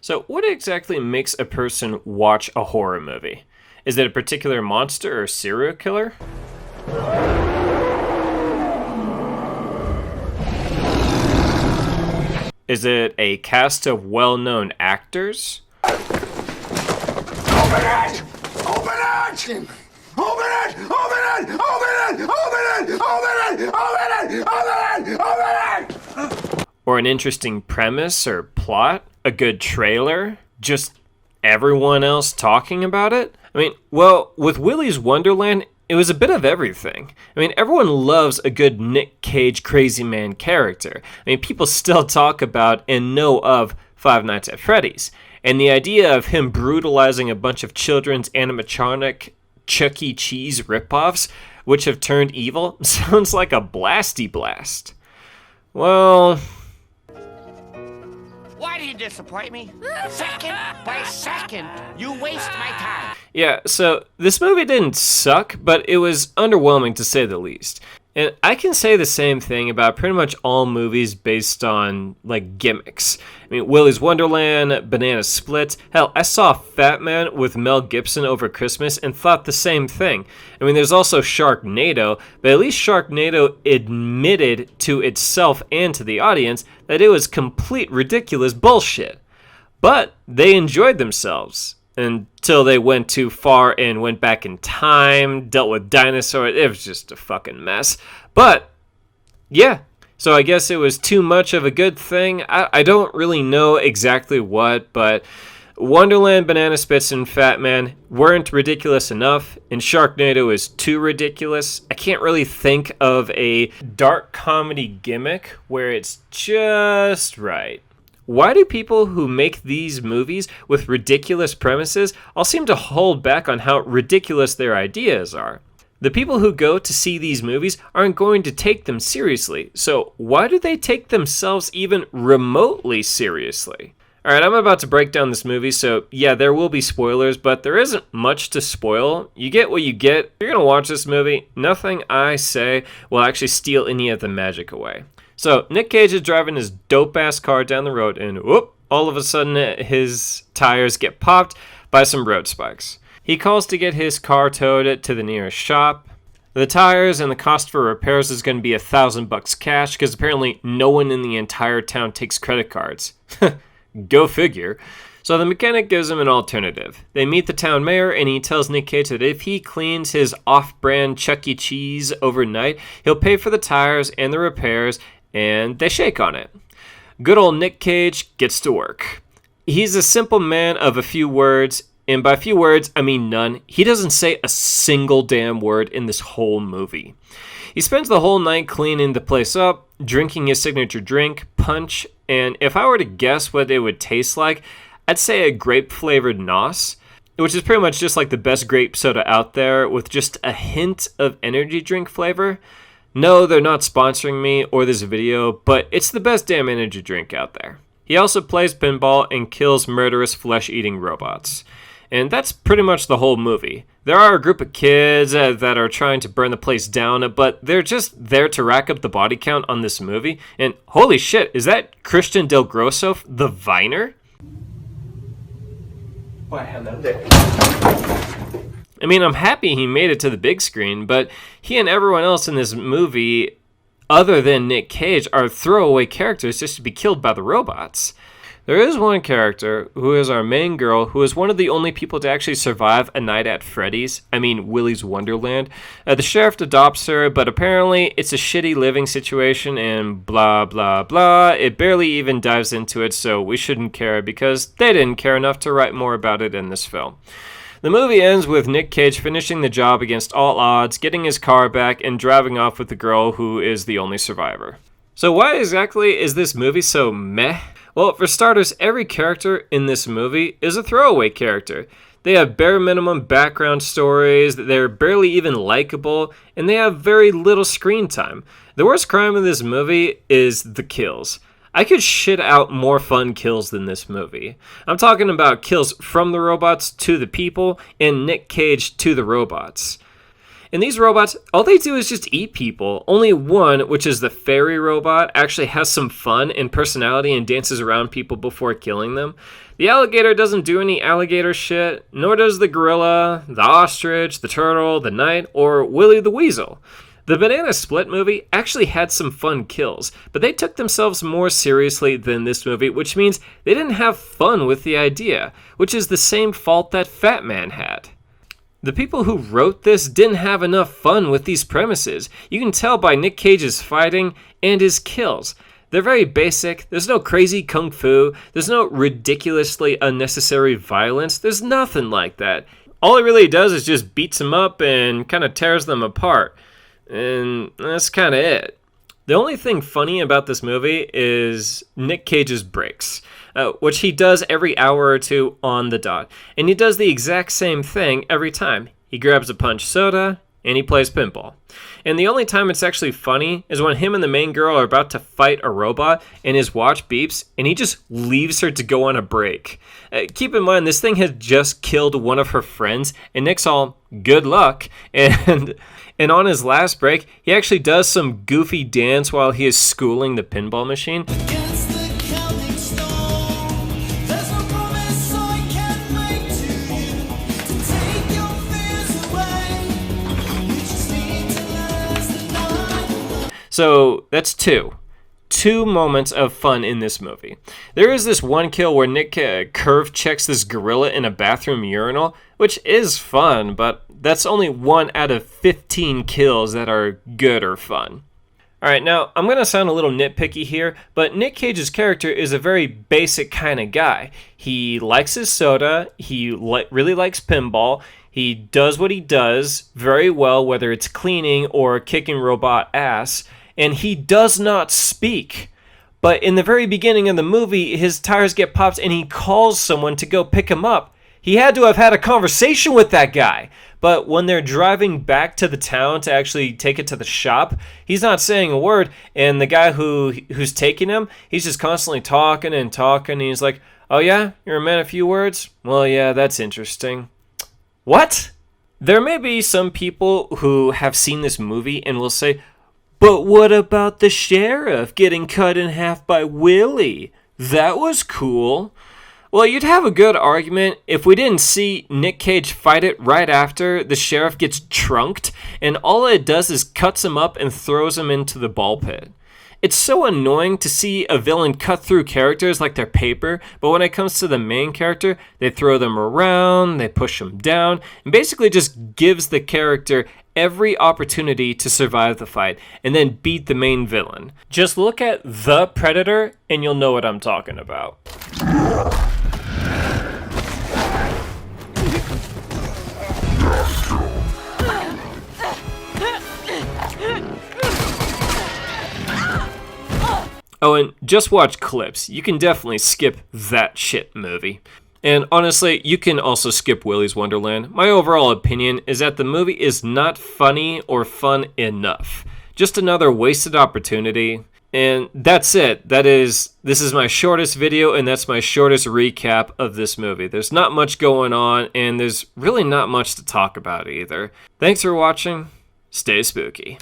So, what exactly makes a person watch a horror movie? Is it a particular monster or serial killer? Is it a cast of well-known actors? Open it! Open it! Open it! Open it! Open it! Open it! Open it! Open it! Open it! Open it! Or an interesting premise or plot? A good trailer? Just everyone else talking about it? I mean, well, with Willys Wonderland, it was a bit of everything. I mean, everyone loves a good Nick Cage crazy man character. I mean, people still talk about and know of Five Nights at Freddy's. And the idea of him brutalizing a bunch of children's animatronic Chuck E. Cheese ripoffs, which have turned evil, sounds like a blasty blast. Well... Why do you disappoint me? Second by second, you waste my time. Yeah, so this movie didn't suck, but it was underwhelming to say the least. And I can say the same thing about pretty much all movies based on, like, gimmicks. I mean, Willys Wonderland, Banana Split. Hell, I saw Fat Man with Mel Gibson over Christmas and thought the same thing. I mean, there's also Sharknado, but at least Sharknado admitted to itself and to the audience that it was complete ridiculous bullshit. But they enjoyed themselves. Until they went too far and went back in time, dealt with dinosaurs. It was just a fucking mess. But, yeah. So I guess it was too much of a good thing. I don't really know exactly what, but Wonderland, Banana Spits, and Fat Man weren't ridiculous enough, and Sharknado is too ridiculous. I can't really think of a dark comedy gimmick where it's just right. Why do people who make these movies with ridiculous premises all seem to hold back on how ridiculous their ideas are? The people who go to see these movies aren't going to take them seriously, so why do they take themselves even remotely seriously? Alright, I'm about to break down this movie, so yeah, there will be spoilers, but there isn't much to spoil. You get what you get. If you're gonna watch this movie, nothing I say will actually steal any of the magic away. So, Nick Cage is driving his dope-ass car down the road, and whoop, all of a sudden his tires get popped by some road spikes. He calls to get his car towed to the nearest shop. The tires and the cost for repairs is going to be $1,000 cash, because apparently no one in the entire town takes credit cards. Go figure. So the mechanic gives him an alternative. They meet the town mayor, and he tells Nick Cage that if he cleans his off-brand Chuck E. Cheese overnight, he'll pay for the tires and the repairs, and they shake on it. Good old Nick Cage gets to work. He's a simple man of a few words, and by few words, I mean none. He doesn't say a single damn word in this whole movie. He spends the whole night cleaning the place up, drinking his signature drink, punch, and if I were to guess what it would taste like, I'd say a grape-flavored NOS, which is pretty much just like the best grape soda out there with just a hint of energy drink flavor. No, they're not sponsoring me or this video, but it's the best damn energy drink out there. He also plays pinball and kills murderous flesh-eating robots. And that's pretty much the whole movie. There are a group of kids that are trying to burn the place down, but they're just there to rack up the body count on this movie. And holy shit, is that Christian Del Grosso, the Viner? Why, hello there. I mean, I'm happy he made it to the big screen, but he and everyone else in this movie, other than Nick Cage, are throwaway characters just to be killed by the robots. There is one character, who is our main girl, who is one of the only people to actually survive a night at Freddy's. I mean, Willys Wonderland. The sheriff adopts her, but apparently it's a shitty living situation and blah, blah, blah. It barely even dives into it, so we shouldn't care because they didn't care enough to write more about it in this film. The movie ends with Nick Cage finishing the job against all odds, getting his car back, and driving off with the girl who is the only survivor. So why exactly is this movie so meh? Well, for starters, every character in this movie is a throwaway character. They have bare minimum background stories, they're barely even likable, and they have very little screen time. The worst crime in this movie is the kills. I could shit out more fun kills than this movie. I'm talking about kills from the robots to the people, and Nick Cage to the robots. And these robots, all they do is just eat people. Only one, which is the fairy robot, actually has some fun and personality and dances around people before killing them. The alligator doesn't do any alligator shit, nor does the gorilla, the ostrich, the turtle, the knight, or Willy the weasel. The Banana Split movie actually had some fun kills, but they took themselves more seriously than this movie, which means they didn't have fun with the idea, which is the same fault that Fat Man had. The people who wrote this didn't have enough fun with these premises. You can tell by Nick Cage's fighting and his kills. They're very basic, there's no crazy kung fu, there's no ridiculously unnecessary violence, there's nothing like that. All he really does is just beats them up and kind of tears them apart. And that's kind of it. The only thing funny about this movie is Nick Cage's breaks, which he does every hour or two on the dot. And he does the exact same thing every time. He grabs a punch soda, and he plays pinball. And the only time it's actually funny is when him and the main girl are about to fight a robot, and his watch beeps, and he just leaves her to go on a break. Keep in mind, this thing had just killed one of her friends, and Nick's all, good luck, and on his last break, he actually does some goofy dance while he is schooling the pinball machine. So that's two moments of fun in this movie. There is this one kill where Nick curve checks this gorilla in a bathroom urinal, which is fun, but that's only 1 out of 15 kills that are good or fun. Alright, now I'm going to sound a little nitpicky here, but Nick Cage's character is a very basic kind of guy. He likes his soda, he really likes pinball, he does what he does very well, whether it's cleaning or kicking robot ass, and he does not speak. But in the very beginning of the movie, his tires get popped and he calls someone to go pick him up. He had to have had a conversation with that guy. But when they're driving back to the town to actually take it to the shop, he's not saying a word, and the guy who's taking him, he's just constantly talking, and he's like, oh yeah, you're a man of few words? Well, yeah, that's interesting. What? There may be some people who have seen this movie and will say, but what about the sheriff getting cut in half by Willy? That was cool. Well, you'd have a good argument if we didn't see Nick Cage fight it right after the sheriff gets trunked, and all it does is cuts him up and throws him into the ball pit. It's so annoying to see a villain cut through characters like they're paper, but when it comes to the main character, they throw them around, they push them down, and basically just gives the character every opportunity to survive the fight and then beat the main villain. Just look at The Predator and you'll know what I'm talking about. Oh, and just watch clips. You can definitely skip that shit movie. And honestly, you can also skip Willys Wonderland. My overall opinion is that the movie is not funny or fun enough. Just another wasted opportunity. And that's it. This is my shortest video, and that's my shortest recap of this movie. There's not much going on, and there's really not much to talk about either. Thanks for watching. Stay spooky.